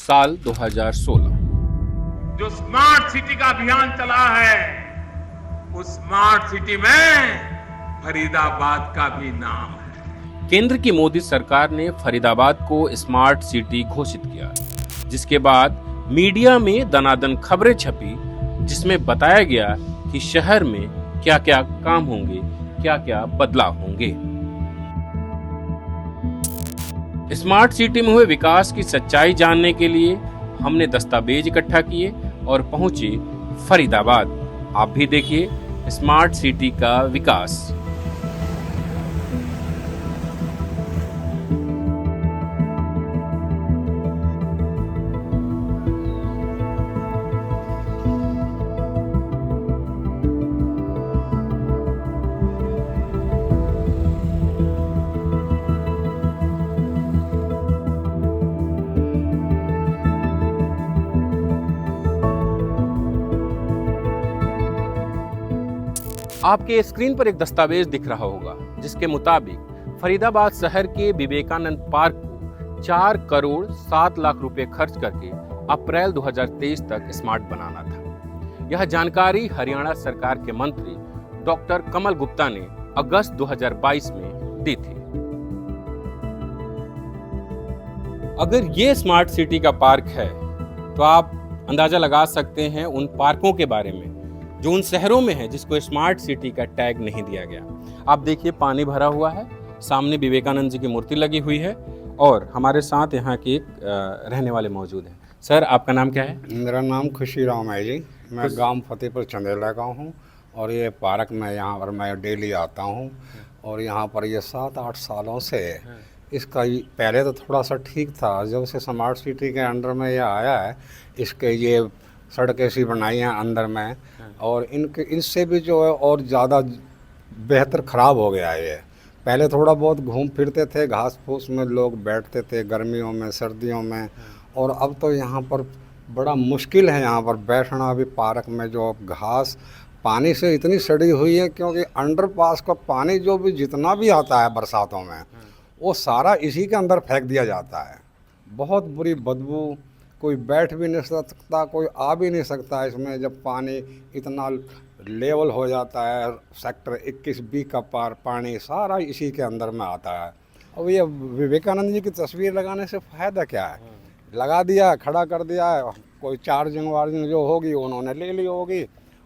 साल 2016। जो smart city का अभियान चला है, उस स्मार्ट सिटी में फरीदाबाद का भी नाम है। केंद्र की मोदी सरकार ने फरीदाबाद को स्मार्ट सिटी घोषित किया, जिसके बाद मीडिया में दनादन खबरें छपी, जिसमें बताया गया कि शहर में क्या क्या काम होंगे, क्या क्या बदलाव होंगे। स्मार्ट सिटी में हुए विकास की सच्चाई जानने के लिए हमने दस्तावेज इकट्ठा किए और पहुंचे फरीदाबाद। आप भी देखिए स्मार्ट सिटी का विकास। आपके स्क्रीन पर एक दस्तावेज दिख रहा होगा, जिसके मुताबिक फरीदाबाद शहर के विवेकानंद पार्क को 4 करोड़ 7 लाख रुपए खर्च करके अप्रैल 2023 तक स्मार्ट बनाना था। यह जानकारी हरियाणा सरकार के मंत्री डॉक्टर कमल गुप्ता ने अगस्त 2022 में दी थी। अगर ये स्मार्ट सिटी का पार्क है तो आप अंदाजा लगा सकते हैं उन पार्कों के बारे में जो उन शहरों में है जिसको स्मार्ट सिटी का टैग नहीं दिया गया। आप देखिए पानी भरा हुआ है, सामने विवेकानंद जी की मूर्ति लगी हुई है और हमारे साथ यहाँ के रहने वाले मौजूद हैं। सर, आपका नाम क्या है? मेरा नाम खुशी राम है जी। मैं गांव फतेहपुर चंदेला का हूँ और ये पार्क में यहाँ पर मैं डेली आता हूँ और यहाँ पर ये 7-8 सालों से इसका पहले तो थोड़ा सा ठीक था, जब से स्मार्ट सिटी के अंडर में ये आया है, इसके ये सड़कें सी बनाई हैं अंदर में और इनसे भी जो है और ज़्यादा बेहतर ख़राब हो गया है ये। पहले थोड़ा बहुत घूम फिरते थे, घास फूस में लोग बैठते थे गर्मियों में सर्दियों में, और अब तो यहाँ पर बड़ा मुश्किल है यहाँ पर बैठना भी। पार्क में जो घास पानी से इतनी सड़ी हुई है, क्योंकि अंडरपास का पानी जो भी जितना भी आता है बरसातों में वो सारा इसी के अंदर फेंक दिया जाता है। बहुत बुरी बदबू, कोई बैठ भी नहीं सकता, कोई आ भी नहीं सकता इसमें जब पानी इतना लेवल हो जाता है। सेक्टर 21B का पानी सारा इसी के अंदर में आता है। अब ये विवेकानंद जी की तस्वीर लगाने से फ़ायदा क्या है? लगा दिया, खड़ा कर दिया है, कोई चार्जिंग वार्जिंग जो होगी उन्होंने ले ली होगी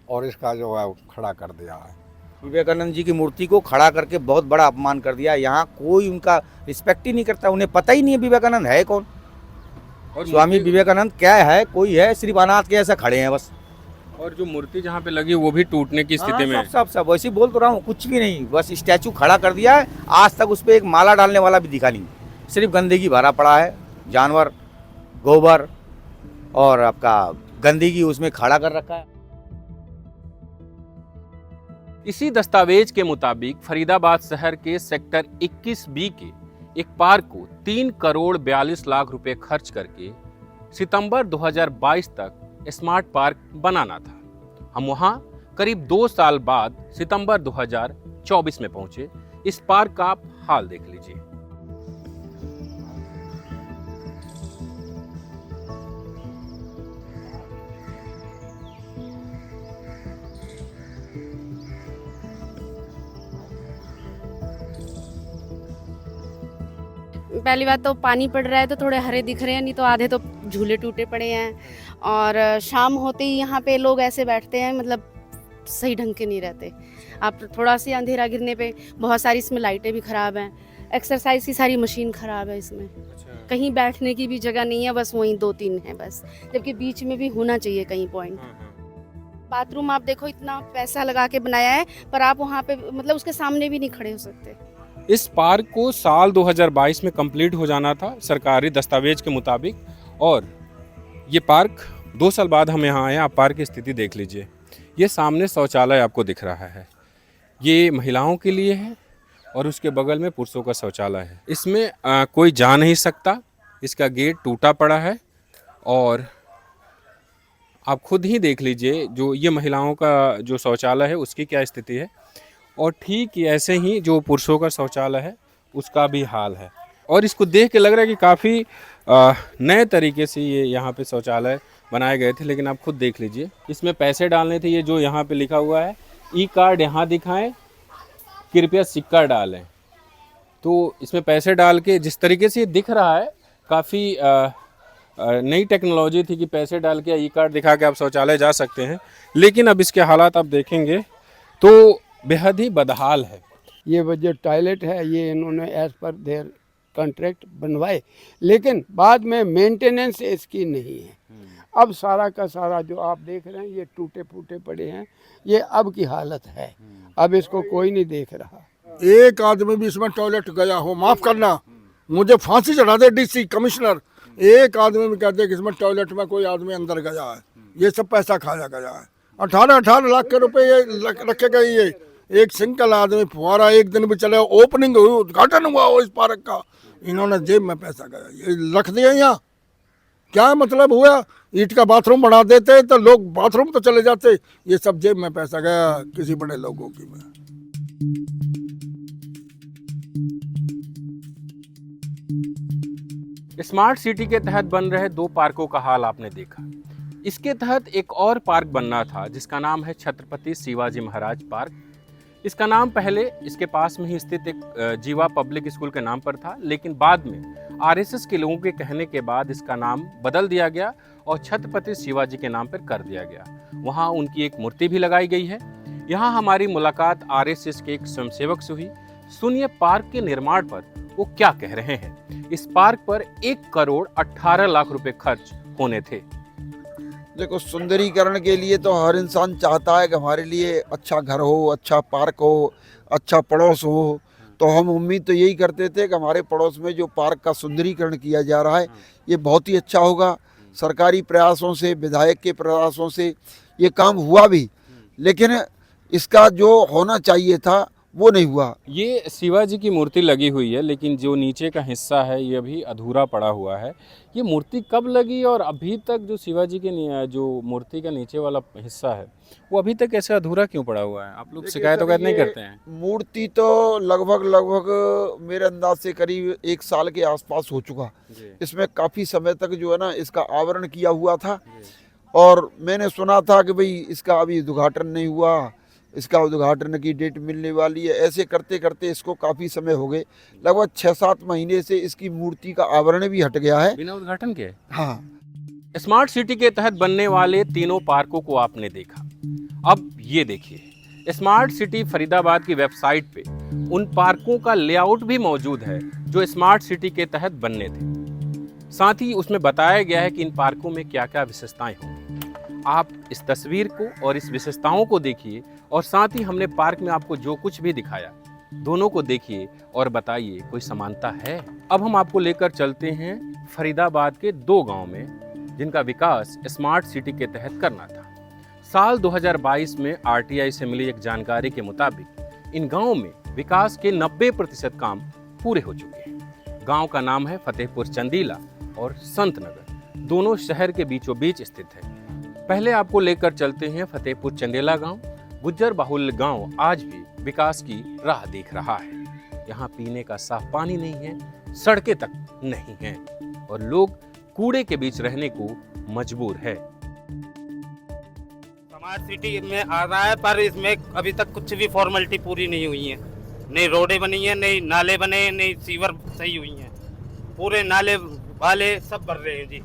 और इसका जो है खड़ा कर दिया है। विवेकानंद जी की मूर्ति को खड़ा करके बहुत बड़ा अपमान कर दिया। यहाँ कोई उनका रिस्पेक्ट ही नहीं करता, उन्हें पता ही नहीं है विवेकानंद है कौन और स्वामी विवेकानंद क्या है, कोई है, सिर्फ अनाथ के ऐसा खड़े हैं बस। और जो मूर्ति जहाँ पे लगी वो भी टूटने की स्थिति में है। सब वैसे ही बोल तो रहा हूँ, कुछ भी नहीं, बस स्टैचू खड़ा कर दिया है। आज तक उस पर एक माला डालने वाला भी दिखा नहीं, सिर्फ गंदगी भरा पड़ा है, जानवर गोबर और आपका गंदगी उसमें खड़ा कर रखा है। इसी दस्तावेज के मुताबिक फरीदाबाद शहर के सेक्टर 21B के एक पार्क को 3 करोड़ 42 लाख रुपए खर्च करके सितंबर 2022 तक स्मार्ट पार्क बनाना था। हम वहां करीब 2 साल बाद सितंबर 2024 में पहुंचे। इस पार्क का आप हाल देख लीजिए। पहली बात तो पानी पड़ रहा है तो थोड़े हरे दिख रहे हैं, नहीं तो आधे तो झूले टूटे पड़े हैं। और शाम होते ही यहाँ पे लोग ऐसे बैठते हैं, मतलब सही ढंग के नहीं रहते। आप थोड़ा सी अंधेरा गिरने पे बहुत सारी इसमें लाइटें भी ख़राब हैं, एक्सरसाइज की सारी मशीन ख़राब है इसमें। कहीं बैठने की भी जगह नहीं है, बस वहीं 2-3 है बस, जबकि बीच में भी होना चाहिए कहीं पॉइंट। बाथरूम आप देखो, इतना पैसा लगा के बनाया है पर आप वहाँ पे मतलब उसके सामने भी नहीं खड़े हो सकते। इस पार्क को साल 2022 में कंप्लीट हो जाना था सरकारी दस्तावेज के मुताबिक, और ये पार्क 2 साल बाद हम यहाँ आए। आप पार्क की स्थिति देख लीजिए। ये सामने शौचालय आपको दिख रहा है, ये महिलाओं के लिए है और उसके बगल में पुरुषों का शौचालय है। इसमें कोई जा नहीं सकता, इसका गेट टूटा पड़ा है और आप खुद ही देख लीजिए जो ये महिलाओं का जो शौचालय है उसकी क्या स्थिति है, और ठीक ऐसे ही जो पुरुषों का शौचालय है उसका भी हाल है। और इसको देख के लग रहा है कि काफ़ी नए तरीके से ये यहाँ पे शौचालय बनाए गए थे, लेकिन आप खुद देख लीजिए। इसमें पैसे डालने थे, ये जो यहाँ पे लिखा हुआ है ई कार्ड यहाँ दिखाएं, कृपया सिक्का डालें। तो इसमें पैसे डाल के जिस तरीके से ये दिख रहा है, काफ़ी नई टेक्नोलॉजी थी कि पैसे डाल के ई कार्ड दिखा के आप शौचालय जा सकते हैं। लेकिन अब इसके हालात आप देखेंगे तो बेहद ही बदहाल है। ये वो जो टॉयलेट है ये इन्होंने एज पर देयर कॉन्ट्रैक्ट बनवाए, लेकिन बाद में मेंटेनेंस इसकी नहीं है। अब सारा का सारा जो आप देख रहे हैं ये टूटे फूटे पड़े हैं, ये अब की हालत है। अब इसको कोई नहीं देख रहा। एक आदमी भी इसमें टॉयलेट गया हो, माफ करना, मुझे फांसी चढ़ा दे डीसी कमिश्नर। एक आदमी भी कहते कि इसमें टॉयलेट में कोई आदमी अंदर गया है, ये सब पैसा खाया गया है। 18 लाख के रुपए ये रखे गए। ये एक सिंगल आदमी फुहारा एक दिन भी चले, ओपनिंग हुई, उद्घाटन हुआ हो इस पार्क का, इन्होंने जेब में पैसा गया ये रख दिया। यहाँ क्या मतलब हुआ? ईंट का बाथरूम बना देते तो लोग बाथरूम तो चले जाते, ये सब जेब में पैसा गया किसी बड़े लोगों की में। स्मार्ट सिटी के तहत बन रहे 2 पार्कों का हाल आपने देखा। इसके तहत एक और पार्क बनना था जिसका नाम है छत्रपति शिवाजी महाराज पार्क। इसका नाम पहले इसके पास में ही स्थित एक जीवा पब्लिक स्कूल के नाम पर था, लेकिन बाद में आरएसएस के लोगों के कहने के बाद इसका नाम बदल दिया गया और छत्रपति शिवाजी के नाम पर कर दिया गया। वहाँ उनकी एक मूर्ति भी लगाई गई है। यहाँ हमारी मुलाकात आरएसएस के एक स्वयंसेवक से हुई। सुनिए पार्क के निर्माण पर वो क्या कह रहे हैं। इस पार्क पर 1 करोड़ 18 लाख रुपए खर्च होने थे। देखो, सुंदरीकरण के लिए तो हर इंसान चाहता है कि हमारे लिए अच्छा घर हो, अच्छा पार्क हो, अच्छा पड़ोस हो। तो हम उम्मीद तो यही करते थे कि हमारे पड़ोस में जो पार्क का सुंदरीकरण किया जा रहा है ये बहुत ही अच्छा होगा। सरकारी प्रयासों से, विधायक के प्रयासों से ये काम हुआ भी, लेकिन इसका जो होना चाहिए था वो नहीं हुआ। ये शिवाजी की मूर्ति लगी हुई है, लेकिन जो नीचे का हिस्सा है ये अभी अधूरा पड़ा हुआ है। ये मूर्ति कब लगी और अभी तक जो शिवाजी के जो मूर्ति का नीचे वाला हिस्सा है वो अभी तक ऐसे अधूरा क्यों पड़ा हुआ है? आप लोग शिकायत वगैरह नहीं करते हैं? मूर्ति तो लगभग मेरे अंदाज से करीब 1 साल के आसपास हो चुका। इसमें काफ़ी समय तक जो है ना इसका आवरण किया हुआ था, और मैंने सुना था कि भाई इसका अभी उद्घाटन नहीं हुआ, इसका उद्घाटन की डेट मिलने वाली है। ऐसे करते करते इसको काफ़ी समय हो गए, लगभग 6-7 महीने से इसकी मूर्ति का आवरण भी हट गया है बिना उद्घाटन के। हाँ, स्मार्ट सिटी के तहत बनने वाले तीनों पार्कों को आपने देखा। अब ये देखिए, स्मार्ट सिटी फरीदाबाद की वेबसाइट पे उन पार्कों का लेआउट भी मौजूद है जो स्मार्ट सिटी के तहत बनने थे। साथ ही उसमें बताया गया है कि इन पार्कों में क्या क्या विशेषताएं होंगी। आप इस तस्वीर को और इस विशेषताओं को देखिए, और साथ ही हमने पार्क में आपको जो कुछ भी दिखाया दोनों को देखिए और बताइए कोई समानता है। अब हम आपको लेकर चलते हैं फरीदाबाद के 2 गांव में जिनका विकास स्मार्ट सिटी के तहत करना था। साल 2022 में आरटीआई से मिली एक जानकारी के मुताबिक इन गांवों में विकास के 90% काम पूरे हो चुके हैं। गांव का नाम है फतेहपुर चंदीला और संत नगर, दोनों शहर के बीचों बीच स्थित है। पहले आपको लेकर चलते हैं फतेहपुर चंदेला गांव। गुज्जर बाहुल्य गांव आज भी विकास की राह देख रहा है। यहाँ पीने का साफ पानी नहीं है, सड़कें तक नहीं हैं और लोग कूड़े के बीच रहने को मजबूर है। स्मार्ट सिटी में आ रहा है, पर इसमें अभी तक कुछ भी फॉर्मेलिटी पूरी नहीं हुई है। नई रोडें बनी हैं, नई नाले बने हैं, नई सीवर सही हुई हैं। पूरे नाले वाले सब भर रहे हैं जी,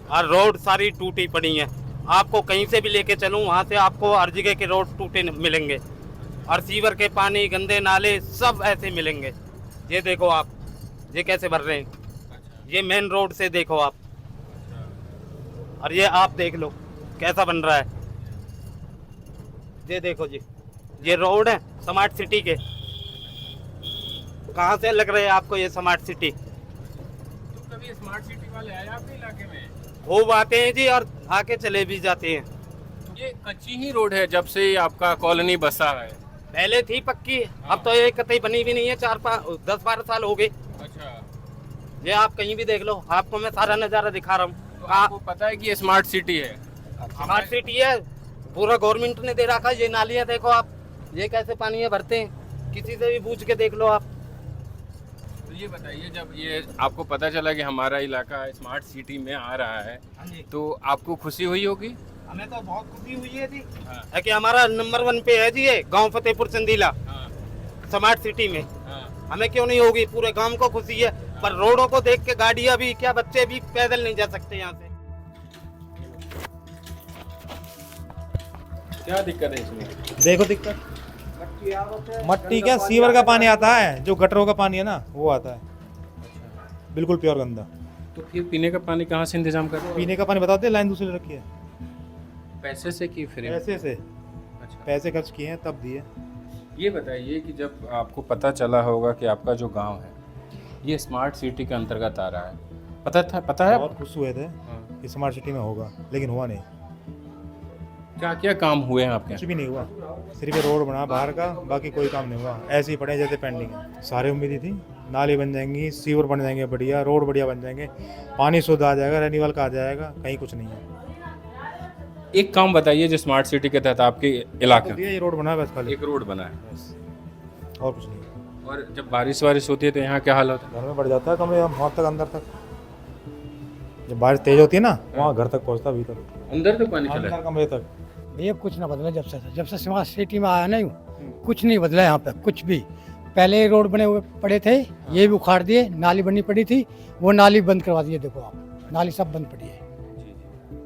और रोड सारी टूटी पड़ी हैं। आपको कहीं से भी लेके चलूं, वहाँ से आपको हर जगह के रोड टूटे मिलेंगे, और सीवर के पानी, गंदे नाले सब ऐसे मिलेंगे। ये देखो आप, ये कैसे भर रहे हैं। ये मेन रोड से देखो आप, और ये आप देख लो कैसा बन रहा है। ये देखो जी, ये रोड है स्मार्ट सिटी के। कहाँ से लग रहे हैं आपको ये स्मार्ट सिटी? तो कभी स्मार्ट सिटी वाले आए आपके इलाके में? खूब आते हैं जी, और आके चले भी जाते हैं। ये कच्ची ही रोड है जब से आपका कॉलोनी बसा है? पहले थी पक्की, अब तो ये कतई बनी भी नहीं है। 10-12 साल हो गए। अच्छा, ये आप कहीं भी देख लो, आपको मैं सारा नज़ारा दिखा रहा हूँ। तो आपको पता है कि ये स्मार्ट सिटी है? स्मार्ट सिटी है, पूरा गवर्नमेंट ने दे रखा है। ये नालियाँ देखो आप, ये कैसे पानी है भरते हैं, किसी से भी पूछ के देख लो आप। तो ये बताइए, जब ये आपको पता चला कि हमारा इलाका स्मार्ट सिटी में आ रहा है, तो आपको खुशी हुई होगी? हमें तो बहुत खुशी हुई है जी, है कि हमारा नंबर 1 पे है जी ये गांव फतेहपुर चंदीला स्मार्ट सिटी में। हमें क्यों नहीं होगी, पूरे गांव को खुशी है। पर रोडों को देख के गाड़ियां भी क्या, बच्चे भी पैदल नहीं जा सकते यहाँ से। क्या दिक्कत है इसमें? देखो दिक्कत मट्टी का सीवर का पानी आता है, जो गटरों का पानी है ना वो आता है, बिल्कुल प्योर गंदा। तो फिर पीने का पानी कहाँ से इंतजाम कर रहे हैं? पीने का पानी बताते लाइन दूसरी रखी है, पैसे से कि फ्री? पैसे से, अच्छा, पैसे खर्च किए हैं तब दिए। ये बताइए कि जब आपको पता चला होगा कि आपका जो गांव है ये स्मार्ट सिटी के अंतर्गत आ रहा है, पता है? बहुत खुश हुए थे कि स्मार्ट सिटी में होगा, लेकिन हुआ नहीं। क्या क्या काम हुए हैं आपके? कुछ भी नहीं हुआ, सिर्फ ये रोड बना बाहर का, बाकी कोई काम नहीं हुआ। ऐसे ही पड़े जैसे पेंडिंग है। सारी उम्मीद थी नाली बन जाएंगी, सीवर बन जाएंगे बढ़िया, रोड बढ़िया बन जाएंगे, पानी शुद्ध आ जाएगा, रेन्यूअल का आ जाएगा, कहीं कुछ नहीं है। एक काम बताइए जो स्मार्ट सिटी के तहत आपके इलाके ये रोड बना है बस, खाली एक रोड बना है, बस, और कुछ नहीं। और जब बारिश होती है तो यहाँ क्या हाल होता है? घर में बढ़ जाता है कम वहाँ तक, अंदर तक। जब बारिश तेज होती है ना वहाँ घर तक पहुँचता, भीतर अंदर तो पानी चला है? अंदर कमरे तक। भैया कुछ ना बदला जब से स्मार्ट सिटी में आया नहीं हूँ, कुछ नहीं बदला यहाँ पे कुछ भी। पहले रोड बने हुए पड़े थे, ये भी उखाड़ दिए, नाली बननी पड़ी थी, वो नाली बंद करवा दिए। देखो आप, नाली सब बंद पड़ी है।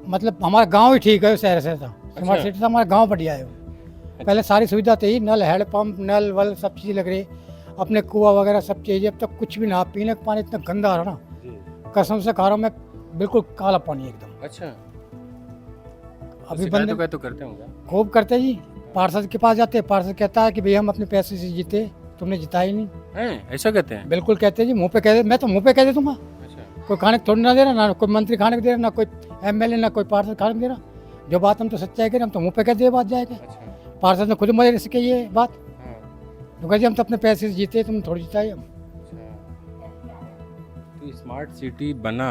मतलब हमारा गांव ही ठीक है शहर से, था स्मार्ट सिटी था, हमारा गांव बढ़िया है। पहले सारी सुविधा थी, नल हैंडपम्प नल वल सब चीज़ लग रही, अपने कुआ वगैरह सब चीज़। अब तक कुछ भी ना, पीने का पानी इतना गंदा आ रहा ना, कसम से खा रहा हूँ मैं, बिल्कुल काला पानी एकदम। अच्छा, अभी बंद तो करते होंगे? खूब करते जी, पार्षद के पास जाते, पार्षद कहता है कि भैया हम अपने पैसे से जीते, तुमने जिता ही नहीं। हैं, ऐसा कहते हैं? बिल्कुल कहते हैं जी, मुंह पे कह दे, मैं तो मुंह पे कह दे दूंगा। अच्छा, कोई खाने को थोड़ी ना दे रहा, ना कोई मंत्री खाने को दे रहा, ना कोई एमएलए, ना कोई पार्षद खाने को दे रहा। जो बात हम तो सच्चाई करें, हम तो मुंह पे कह दे बात जाएगा। अच्छा, पार्षद ने खुद मजे से कही ये बात, हाँ, तो कह जी हम तो अपने पैसे से जीते, तुम थोड़ी जिताई हम। तो स्मार्ट सिटी बना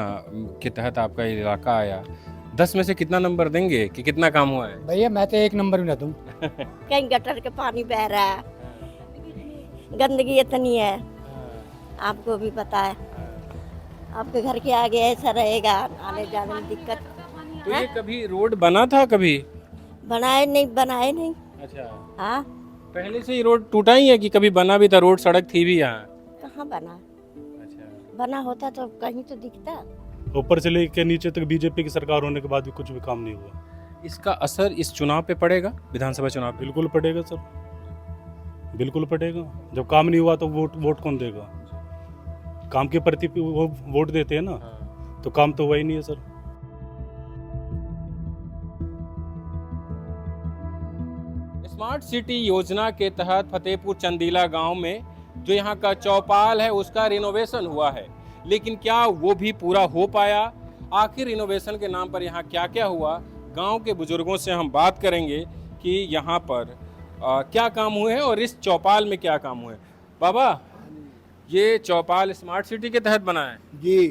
के तहत आपका इलाका आया, 10 में से कितना नंबर देंगे कि कितना काम हुआ है? भैया मैं तो 1 नंबर भी ना दूं। कहीं गटर के पानी बह रहा है, गंदगी इतनी है, आपको भी पता है। आपके घर के आगे ऐसा रहेगा, आने जाने में दिक्कत। तो ये कभी रोड बना था? कभी बनाए नहीं। अच्छा, हाँ, पहले से ही रोड टूटा ही है कि कभी बना भी था? रोड सड़क थी भी यहाँ? कहाँ बना? अच्छा, बना होता तो कहीं तो दिखता। ऊपर से लेकर नीचे तक बीजेपी की सरकार होने के बाद भी कुछ भी काम नहीं हुआ। इसका असर इस चुनाव पे पड़ेगा, विधानसभा चुनाव पे? बिल्कुल पड़ेगा सर, बिल्कुल पड़ेगा। जब काम नहीं हुआ तो वोट कौन देगा? काम के प्रति वो वोट देते हैं ना, तो काम तो हुआ ही नहीं है सर। स्मार्ट सिटी योजना के तहत फतेहपुर चंदीला गांव में जो यहाँ का चौपाल है उसका रिनोवेशन हुआ है, लेकिन क्या वो भी पूरा हो पाया? आखिर रिनोवेशन के नाम पर यहाँ क्या क्या हुआ? गांव के बुजुर्गों से हम बात करेंगे कि यहाँ पर क्या काम हुए हैं और इस चौपाल में क्या काम हुए। बाबा, ये चौपाल स्मार्ट सिटी के तहत बना है जी।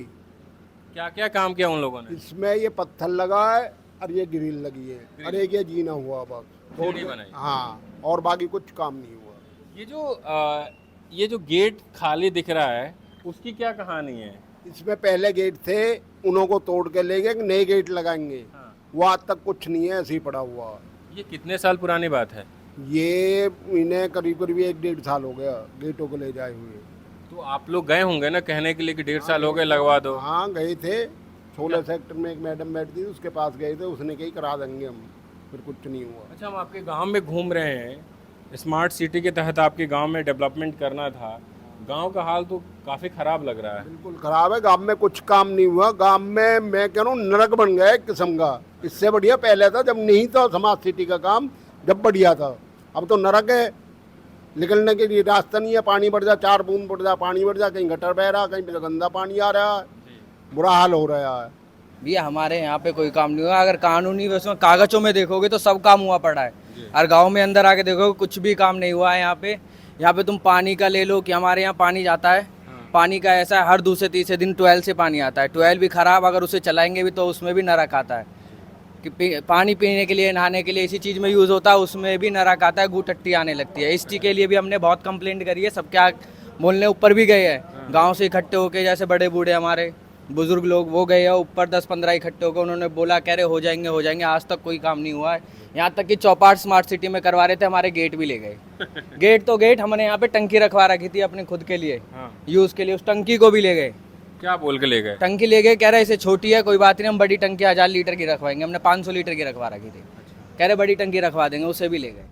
क्या क्या काम किया उन लोगों ने? इसमें ये पत्थर लगा है और ये ग्रिल लगी है और एक ये जीना हुआ बस, सीढ़ी बनाई। हाँ, और बाकी कुछ काम नहीं हुआ। ये जो गेट खाली दिख रहा है उसकी क्या कहानी है? इसमें पहले गेट थे, उन्हों को तोड़ के ले गए, नए गेट लगाएंगे। हाँ। वो आज तक कुछ नहीं है, ऐसे ही पड़ा हुआ। ये कितने साल पुरानी बात है? ये इन्हें करीब 1-1.5 साल हो गया गेटों को ले जाए हुए। तो आप लोग गए होंगे ना कहने के लिए कि 1.5 साल हो गए, लगवा दो। हाँ गए थे, 16 सेक्टर में एक मैडम बैठती थी, उसके पास गए थे, उसने कही करा देंगे हम, फिर कुछ नहीं हुआ। अच्छा, हम आपके गांव में घूम रहे हैं, स्मार्ट सिटी के तहत आपके गांव में डेवलपमेंट करना था, गांव का हाल तो काफ़ी ख़राब लग रहा है। बिल्कुल ख़राब है, गांव में कुछ काम नहीं हुआ। गांव में मैं कह रहा हूँ नरक बन गया एक किस्म का। इससे बढ़िया पहले था जब नहीं था स्मार्ट सिटी का काम, जब बढ़िया था। अब तो नरक है, निकलने के लिए रास्ता नहीं है। पानी बढ़ जा, 4 बूंद बढ़ जा, पानी बढ़ जा, कहीं गटर बह रहा, कहीं पे गंदा पानी आ रहा है, बुरा हाल हो रहा है। भैया हमारे यहाँ पे कोई काम नहीं हुआ। अगर कानूनी उसमें कागजों में देखोगे तो सब काम हुआ पड़ा है, और गांव में अंदर आके देखोगे कुछ भी काम नहीं हुआ है। यहाँ पे तुम पानी का ले लो कि हमारे यहाँ पानी जाता है, पानी का ऐसा है हर दूसरे तीसरे दिन ट्वेल से पानी आता है। ट्वेल भी ख़राब, अगर उसे चलाएंगे भी तो उसमें भी नरक आता है कि पानी पीने के लिए, नहाने के लिए, इसी चीज़ में यूज़ होता है, उसमें भी नरक आता है, गू टट्टी आने लगती है। इस चीज़ के लिए भी हमने बहुत कंप्लेंट करी है, सबके बोलने ऊपर भी गए हैं गांव से इकट्ठे होके, जैसे बड़े बूढ़े हमारे बुजुर्ग लोग वो गए हैं ऊपर 10-15 इकट्ठे होकर, उन्होंने बोला कह रहे हो जाएंगे, आज तक कोई काम नहीं हुआ है। यहाँ तक कि चौपाट स्मार्ट सिटी में करवा रहे थे, हमारे गेट भी ले गए। गेट तो गेट, हमने यहाँ पे टंकी रखवा रखी थी अपने खुद के लिए यूज़ के लिए, उस टंकी को भी ले गए। क्या बोल के ले गए? टंकी ले गए, कह रहे इसे छोटी है कोई बात नहीं, हम बड़ी टंकी 1000 लीटर की रखवाएंगे। हमने 500 लीटर की रखवा रखी थी, कह रहे बड़ी टंकी रखवा देंगे, उसे भी ले गए।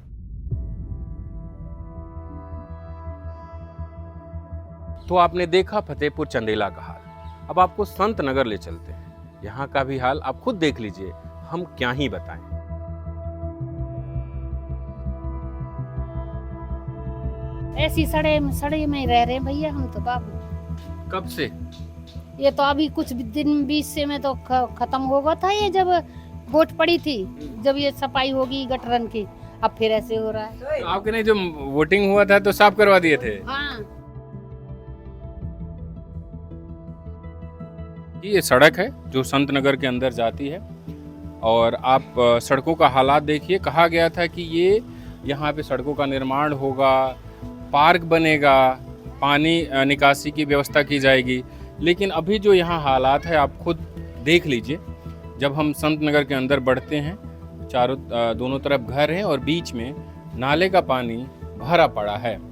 तो आपने देखा फतेहपुर चंदेला का हाल, अब आपको संत नगर ले चलते हैं। यहाँ का भी हाल आप खुद देख लीजिए, हम क्या ही बताएं। ऐसी सड़े में ही रह रहे हैं भैया हम तो बाबू। कब से? ये तो अभी कुछ दिन 20 से में तो खत्म हो गया था, ये जब वोट पड़ी थी, जब ये सफाई होगी गटरन की, अब फिर ऐसे हो रहा है। तो आपके नहीं, जो वोटिंग हुआ था तो साफ करवा दिए थे? हाँ। ये सड़क है जो संत नगर के अंदर जाती है, और आप सड़कों का हालात देखिए। कहा गया था कि ये यहाँ पे सड़कों का निर्माण होगा, पार्क बनेगा, पानी निकासी की व्यवस्था की जाएगी, लेकिन अभी जो यहाँ हालात है आप खुद देख लीजिए। जब हम संत नगर के अंदर बढ़ते हैं, दोनों तरफ घर हैं और बीच में नाले का पानी भरा पड़ा है।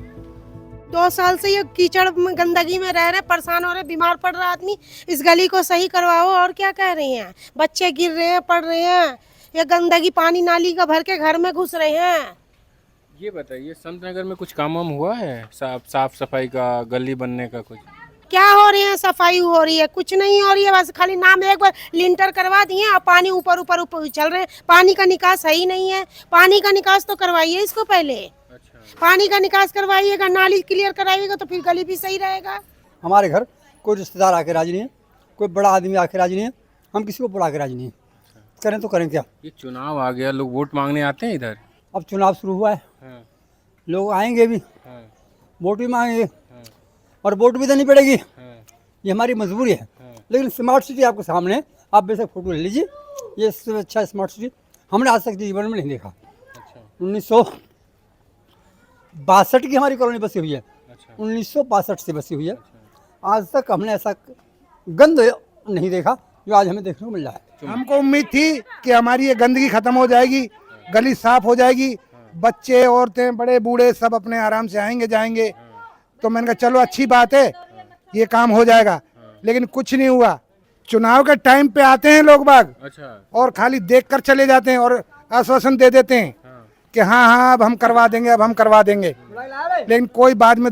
2 साल से ये कीचड़ गंदगी में रह रहे, परेशान हो रहे, बीमार पड़ रहा आदमी। इस गली को सही करवाओ, और क्या कह रही हैं? बच्चे गिर रहे हैं, पड़ रहे हैं, ये गंदगी पानी नाली का भर के घर में घुस रहे हैं। ये बताइए, संत नगर में कुछ काम हुआ है साफ सफाई का, गली बनने का? कुछ क्या हो रही है? सफाई हो रही है? कुछ नहीं हो रही है, बस खाली नाम एक बार लिंटर करवा दिए और पानी ऊपर ऊपर ऊपर चल रहे हैं। पानी का निकास सही नहीं है, पानी का निकास तो करवाइए इसको पहले। पानी का निकास करवाइएगा, नाली क्लियर कराइएगा तो फिर गली भी सही रहेगा। हमारे घर कोई रिश्तेदार आके राजी नहीं है, कोई बड़ा आदमी आके राजी नहीं है, हम किसी को बुला के राजी नहीं है। करें तो करें क्या? ये चुनाव आ गया, लोग वोट मांगने आते हैं इधर। अब चुनाव शुरू हुआ है, लोग आएंगे भी, वोट भी मांगेंगे और वोट भी देनी पड़ेगी। ये हमारी मजबूरी है। लेकिन स्मार्ट सिटी आपके सामने, आप बेशक फोटो ले लीजिए, ये इससे अच्छा स्मार्ट सिटी हमने आज तक जीवन में नहीं देखा। 1962 की हमारी कॉलोनी बसी हुई है, 1962 से बसी हुई है। आज तक हमने ऐसा गंद नहीं देखा जो आज हमें देखने को मिल रहा है। हमको उम्मीद थी कि हमारी ये गंदगी खत्म हो जाएगी, गली साफ हो जाएगी, बच्चे औरतें बड़े बूढ़े सब अपने आराम से आएंगे जाएंगे। तो मैंने कहा चलो अच्छी बात है, ये काम हो जाएगा। लेकिन कुछ नहीं हुआ। चुनाव के टाइम पे आते हैं लोग बाग, और खाली देखकर चले जाते हैं और आश्वासन दे देते हैं कि हाँ अब हम करवा देंगे, अब हम करवा देंगे, लेकिन कोई बाद में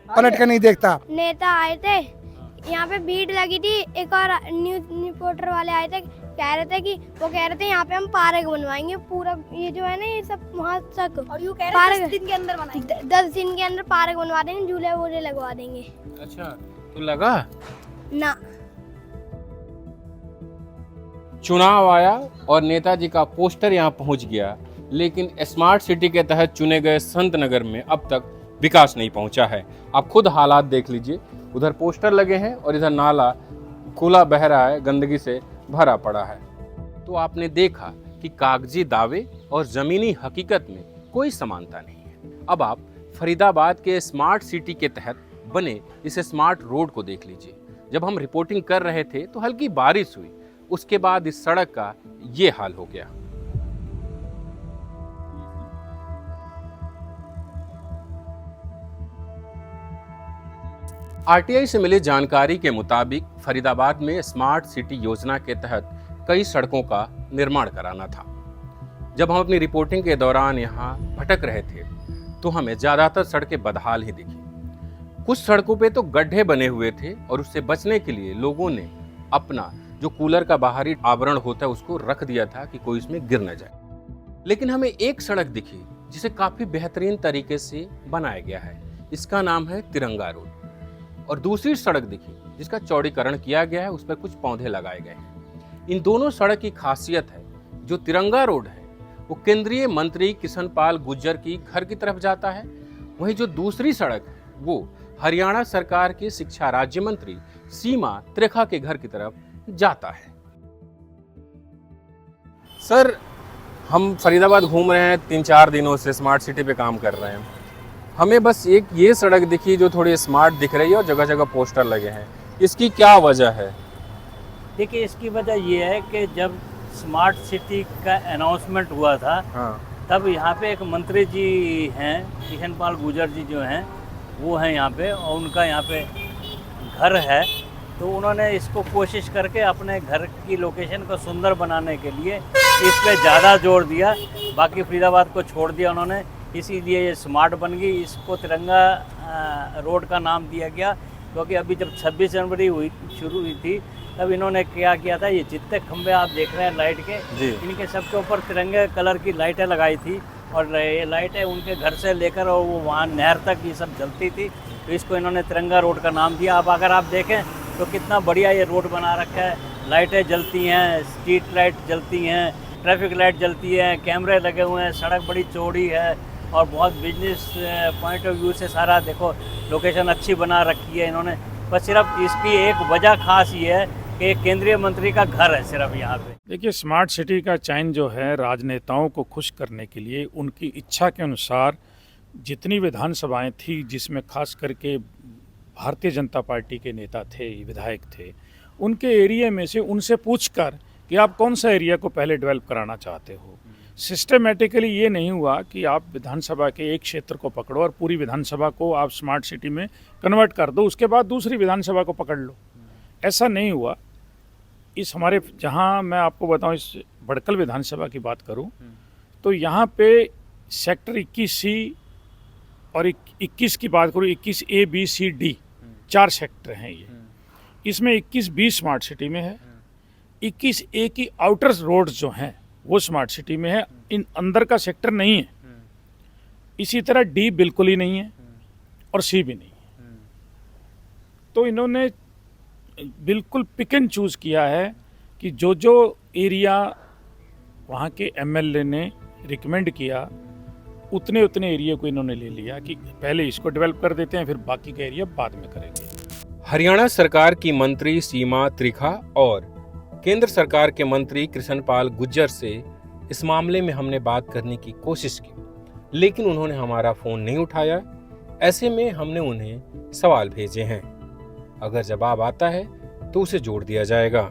पलट कर नहीं देखता। नेता आए थे, यहाँ पे भीड़ लगी थी, एक और न्यूज रिपोर्टर वाले आए थे, कह रहे थे कि वो कह रहे थे यहाँ पे हम पार्क बनवाएंगे पूरा, ये जो है ना ये सब वहाँ तक, और यूँ कह रहे हैं 10 दिन के अंदर बनाएंगे, 10 दिन के अंदर पार्क बनवा देंगे, झूले वूले लगवा देंगे। अच्छा, तो लगा ना। चुनाव आया और नेताजी का पोस्टर यहाँ पहुँच गया, लेकिन स्मार्ट सिटी के तहत चुने गए संत नगर में अब तक विकास नहीं पहुँचा है। आप खुद हालात देख लीजिए, उधर पोस्टर लगे हैं और इधर नाला खुला बह रहा है, गंदगी से भरा पड़ा है। तो आपने देखा कि कागजी दावे और ज़मीनी हकीकत में कोई समानता नहीं है। अब आप फरीदाबाद के स्मार्ट सिटी के तहत बने इस स्मार्ट रोड को देख लीजिए। जब हम रिपोर्टिंग कर रहे थे तो हल्की बारिश हुई, उसके बाद इस सड़क का ये हाल हो गया। आरटीआई से मिली जानकारी के मुताबिक फरीदाबाद में स्मार्ट सिटी योजना के तहत कई सड़कों का निर्माण कराना था। जब हम अपनी रिपोर्टिंग के दौरान यहाँ भटक रहे थे तो हमें ज़्यादातर सड़कें बदहाल ही दिखी। कुछ सड़कों पे तो गड्ढे बने हुए थे और उससे बचने के लिए लोगों ने अपना जो कूलर का बाहरी आवरण होता है उसको रख दिया था कि कोई इसमें गिर न जाए। लेकिन हमें एक सड़क दिखी जिसे काफ़ी बेहतरीन तरीके से बनाया गया है, इसका नाम है तिरंगा रोड। और दूसरी सड़क दिखी जिसका चौड़ीकरण किया गया है, उस पर कुछ पौधे लगाए गए हैं। इन दोनों सड़क की खासियत है, जो तिरंगा रोड है वो केंद्रीय मंत्री किशन पाल गुर्जर की घर की तरफ जाता है, वहीं जो दूसरी सड़क है वो हरियाणा सरकार की शिक्षा राज्य मंत्री सीमा त्रिखा के घर की तरफ जाता है। सर, हम फरीदाबाद घूम रहे हैं, 3-4 दिनों से स्मार्ट सिटी पे काम कर रहे हैं। हमें बस एक ये सड़क दिखी जो थोड़ी स्मार्ट दिख रही है और जगह जगह पोस्टर लगे हैं, इसकी क्या वजह है? देखिए, इसकी वजह ये है कि जब स्मार्ट सिटी का अनाउंसमेंट हुआ था, तब यहाँ पे एक मंत्री जी हैं, किशन पाल गुर्जर जी जो हैं, वो हैं यहाँ पे, और उनका यहाँ पे घर है। तो उन्होंने इसको कोशिश करके अपने घर की लोकेशन को सुंदर बनाने के लिए इस पे ज़्यादा जोर दिया, बाकी फरीदाबाद को छोड़ दिया उन्होंने। इसीलिए ये स्मार्ट बन गई। इसको तिरंगा रोड का नाम दिया गया, क्योंकि अभी जब 26 जनवरी शुरू हुई थी, तब इन्होंने क्या किया था, ये जितने खंभे आप देख रहे हैं लाइट के, इनके सबके ऊपर तिरंगे कलर की लाइटें लगाई थी, और ये लाइटें उनके घर से लेकर और वो वहाँ नहर तक ये सब जलती थी। तो इसको इन्होंने तिरंगा रोड का नाम दिया। अब अगर आप देखें तो कितना बढ़िया ये रोड बना रखा है, लाइटें जलती हैं, स्ट्रीट लाइट जलती हैं, ट्रैफिक लाइट जलती है, कैमरे लगे हुए हैं, सड़क बड़ी चौड़ी है, और बहुत बिजनेस पॉइंट ऑफ व्यू से सारा देखो लोकेशन अच्छी बना रखी है इन्होंने। पर सिर्फ इसकी एक वजह खास ये है कि एक केंद्रीय मंत्री का घर है सिर्फ यहाँ पे। देखिए, स्मार्ट सिटी का चयन जो है राजनेताओं को खुश करने के लिए, उनकी इच्छा के अनुसार जितनी विधानसभाएं थी जिसमें खास करके भारतीय जनता पार्टी के नेता थे, विधायक थे, उनके एरिया में से उनसे पूछकर कि आप कौन सा एरिया को पहले डेवलप कराना चाहते हो। सिस्टमेटिकली ये नहीं हुआ कि आप विधानसभा के एक क्षेत्र को पकड़ो और पूरी विधानसभा को आप स्मार्ट सिटी में कन्वर्ट कर दो, उसके बाद दूसरी विधानसभा को पकड़ लो। ऐसा नहीं हुआ। इस हमारे, जहाँ मैं आपको बताऊँ, इस भड़कल विधानसभा की बात करूँ तो यहाँ पे सेक्टर 21C और 21 की बात करूँ, 21A, B, C, D 4 sector हैं ये। इसमें 21B स्मार्ट सिटी में है, 21A की आउटर रोड्स जो हैं वो स्मार्ट सिटी में है, इन अंदर का सेक्टर नहीं है। इसी तरह D बिल्कुल ही नहीं है और C भी नहीं है। तो इन्होंने बिल्कुल पिक एंड चूज़ किया है कि जो जो एरिया वहाँ के MLA ने रिकमेंड किया, उतने उतने एरिया को इन्होंने ले लिया कि पहले इसको डेवलप कर देते हैं, फिर बाकी का एरिया बाद में करेंगे। हरियाणा सरकार की मंत्री सीमा त्रिखा और केंद्र सरकार के मंत्री कृष्ण पाल गुर्जर से इस मामले में हमने बात करने की कोशिश की, लेकिन उन्होंने हमारा फ़ोन नहीं उठाया। ऐसे में हमने उन्हें सवाल भेजे हैं, अगर जवाब आता है तो उसे जोड़ दिया जाएगा।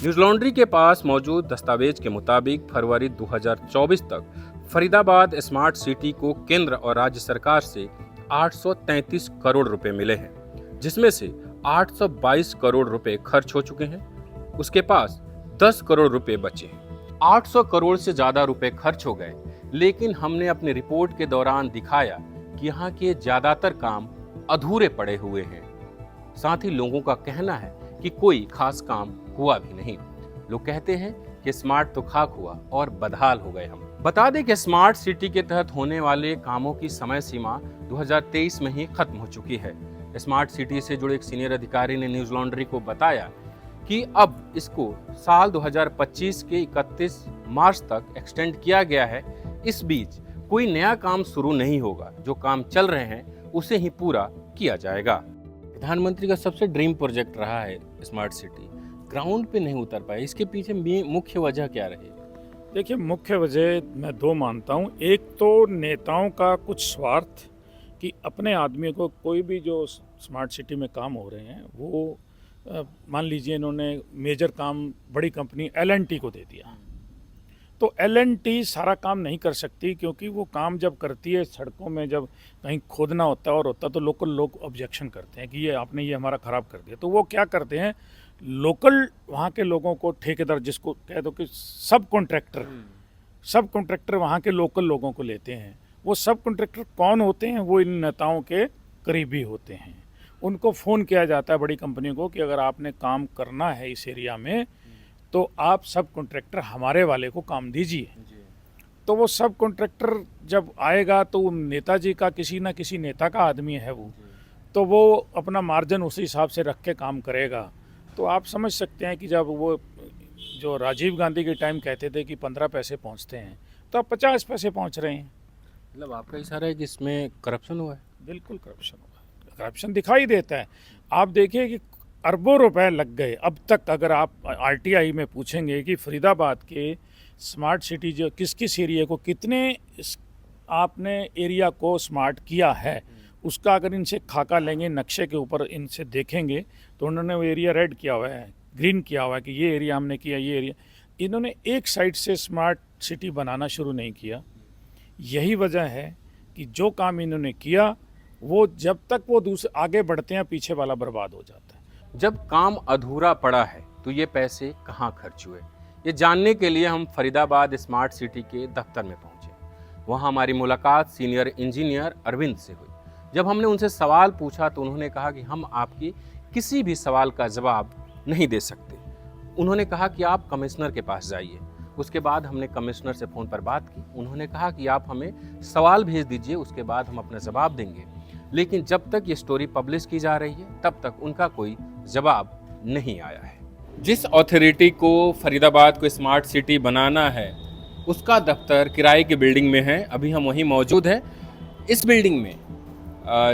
न्यूज़ लॉन्ड्री के पास मौजूद दस्तावेज के मुताबिक फरवरी 2024 तक फरीदाबाद स्मार्ट सिटी को केंद्र और राज्य सरकार से 833 करोड़ रुपए मिले हैं, जिसमें से 822 करोड़ रुपए खर्च हो चुके हैं। उसके पास 10 करोड़ रुपए बचे हैं। 800 करोड़ से ज्यादा रुपए खर्च हो गए, लेकिन हमने अपनी रिपोर्ट के दौरान दिखाया कि यहाँ के ज्यादातर काम अधूरे पड़े हुए हैं। साथ ही लोगों का कहना है कि कोई खास काम हुआ भी नहीं। लोग कहते हैं कि स्मार्ट तो खाक हुआ और बदहाल हो गए हम। बता दें कि स्मार्ट सिटी के तहत होने वाले कामों की समय सीमा 2023 में ही खत्म हो चुकी है। स्मार्ट सिटी से जुड़े एक सीनियर अधिकारी ने न्यूज़ लॉन्ड्री को बताया कि अब इसको साल 2025 के 31 मार्च तक एक्सटेंड किया गया है। इस बीच कोई नया काम शुरू नहीं होगा, जो काम चल रहे हैं उसे ही पूरा किया जाएगा। प्रधानमंत्री का सबसे ड्रीम प्रोजेक्ट रहा है स्मार्ट सिटी, ग्राउंड पे नहीं उतर पाए, इसके पीछे मुख्य वजह क्या रही? देखिए, मुख्य वजह मैं दो मानता हूँ। एक तो नेताओं का कुछ स्वार्थ कि अपने आदमी को, कोई भी जो स्मार्ट सिटी में काम हो रहे हैं वो मान लीजिए इन्होंने मेजर काम बड़ी कंपनी L&T को दे दिया, तो L&T सारा काम नहीं कर सकती, क्योंकि वो काम जब करती है सड़कों में, जब कहीं खोदना होता है और होता है तो लोकल लोग ऑब्जेक्शन करते हैं कि ये आपने ये हमारा ख़राब कर दिया। तो वो क्या करते हैं, लोकल वहाँ के लोगों को, ठेकेदार जिसको कह दो कि सब कॉन्ट्रैक्टर वहाँ के लोकल लोगों को लेते हैं। वो सब कॉन्ट्रैक्टर कौन होते हैं? वो इन नेताओं के करीबी होते हैं। उनको फ़ोन किया जाता है बड़ी कंपनी को कि अगर आपने काम करना है इस एरिया में तो आप सब कॉन्ट्रैक्टर हमारे वाले को काम दीजिए। तो वो सब कॉन्ट्रैक्टर जब आएगा तो नेताजी का किसी ना किसी नेता का आदमी है वो, तो वो अपना मार्जिन उसी हिसाब से रख के काम करेगा। तो आप समझ सकते हैं कि जब वो जो राजीव गांधी के टाइम कहते थे कि 15 पैसे पहुंचते हैं, तो अब 50 पैसे पहुंच रहे हैं। मतलब आपका इशारा है कि इसमें करप्शन हुआ है? बिल्कुल करप्शन हुआ है, करप्शन दिखाई देता है। आप देखिए कि अरबों रुपए लग गए अब तक। अगर आप RTI में पूछेंगे कि फरीदाबाद के स्मार्ट सिटी जो किस किस एरिया को कितने आपने एरिया को स्मार्ट किया है उसका अगर इनसे खाका लेंगे, नक्शे के ऊपर इनसे देखेंगे तो उन्होंने वो एरिया रेड किया हुआ है, ग्रीन किया हुआ है कि ये एरिया हमने किया, ये एरिया। इन्होंने एक साइड से स्मार्ट सिटी बनाना शुरू नहीं किया। यही वजह है कि जो काम इन्होंने किया वो जब तक वो दूसरे आगे बढ़ते हैं पीछे वाला बर्बाद हो जाता है। जब काम अधूरा पड़ा है तो ये पैसे कहाँ खर्च हुए, ये जानने के लिए हम फरीदाबाद स्मार्ट सिटी के दफ्तर में पहुंचे। वहाँ हमारी मुलाकात सीनियर इंजीनियर अरविंद से हुई। जब हमने उनसे सवाल पूछा तो उन्होंने कहा कि हम आपकी किसी भी सवाल का जवाब नहीं दे सकते। उन्होंने कहा कि आप कमिश्नर के पास जाइए। उसके बाद हमने कमिश्नर से फ़ोन पर बात की। उन्होंने कहा कि आप हमें सवाल भेज दीजिए, उसके बाद हम अपना जवाब देंगे। लेकिन जब तक ये स्टोरी पब्लिश की जा रही है तब तक उनका कोई जवाब नहीं आया है। जिस अथॉरिटी को फरीदाबाद को स्मार्ट सिटी बनाना है उसका दफ्तर किराए की बिल्डिंग में है। अभी हम वहीं मौजूद हैं। इस बिल्डिंग में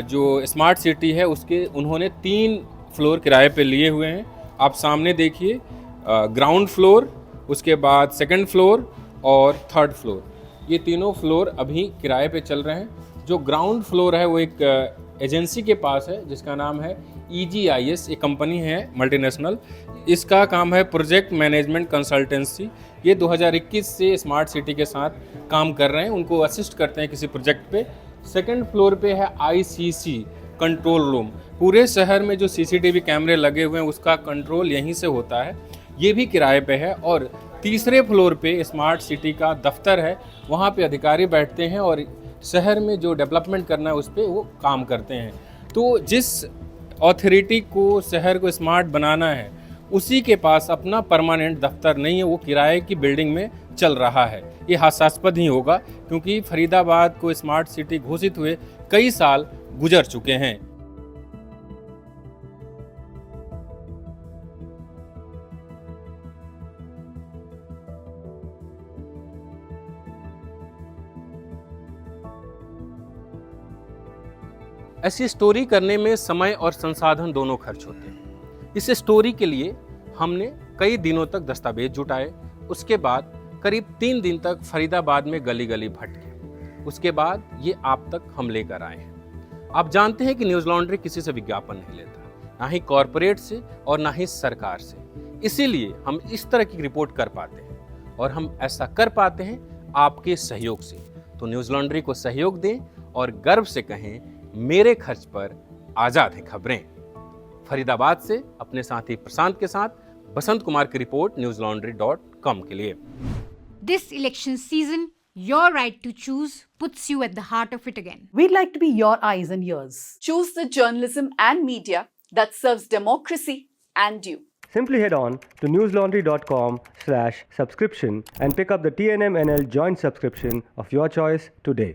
जो स्मार्ट सिटी है उसके उन्होंने 3 फ्लोर किराए पे लिए हुए हैं। आप सामने देखिए, ग्राउंड फ्लोर, उसके बाद 2nd फ्लोर और 3rd फ्लोर, ये तीनों फ्लोर अभी किराए पे चल रहे हैं। जो ग्राउंड फ्लोर है वो एक एजेंसी के पास है जिसका नाम है EGIS, एक कंपनी है मल्टीनेशनल। इसका काम है प्रोजेक्ट मैनेजमेंट कंसल्टेंसी। ये 2021 से स्मार्ट सिटी के साथ काम कर रहे हैं, उनको असिस्ट करते हैं किसी प्रोजेक्ट पे। 2nd फ्लोर पे है ICC कंट्रोल रूम। पूरे शहर में जो CCTV कैमरे लगे हुए हैं उसका कंट्रोल यहीं से होता है, ये भी किराए पे है। और 3रे फ्लोर पे स्मार्ट सिटी का दफ्तर है, वहाँ पे अधिकारी बैठते हैं और शहर में जो डेवलपमेंट करना है उस पर वो काम करते हैं। तो जिस अथॉरिटी को शहर को स्मार्ट बनाना है उसी के पास अपना परमानेंट दफ्तर नहीं है, वो किराए की बिल्डिंग में चल रहा है। ये हास्यास्पद ही होगा क्योंकि फरीदाबाद को स्मार्ट सिटी घोषित हुए कई साल गुजर चुके हैं। ऐसी स्टोरी करने में समय और संसाधन दोनों खर्च होते हैं। इस स्टोरी के लिए हमने कई दिनों तक दस्तावेज जुटाए। उसके बाद करीब 3 दिन तक फरीदाबाद में गली गली भटके। उसके बाद ये आप तक हम लेकर आए हैं। आप जानते हैं कि न्यूज़ लॉन्ड्री किसी से विज्ञापन नहीं लेता, ना ही कॉरपोरेट से और ना ही सरकार से। इसीलिए हम इस तरह की रिपोर्ट कर पाते हैं और हम ऐसा कर पाते हैं आपके सहयोग से। तो न्यूज़ लॉन्ड्री को सहयोग दें और गर्व से कहें, मेरे खर्च पर आजाद है खबरें। फरीदाबाद से अपने साथी प्रशांत के साथ बसंत कुमार की रिपोर्ट newslaundry.com के लिए। This election season, your right to choose puts you at the heart of it again. We'd like to be your eyes and ears. Choose the journalism and media that serves democracy and you. Simply head on to newslaundry.com/subscription and pick up the TNMNL joint subscription of your choice today.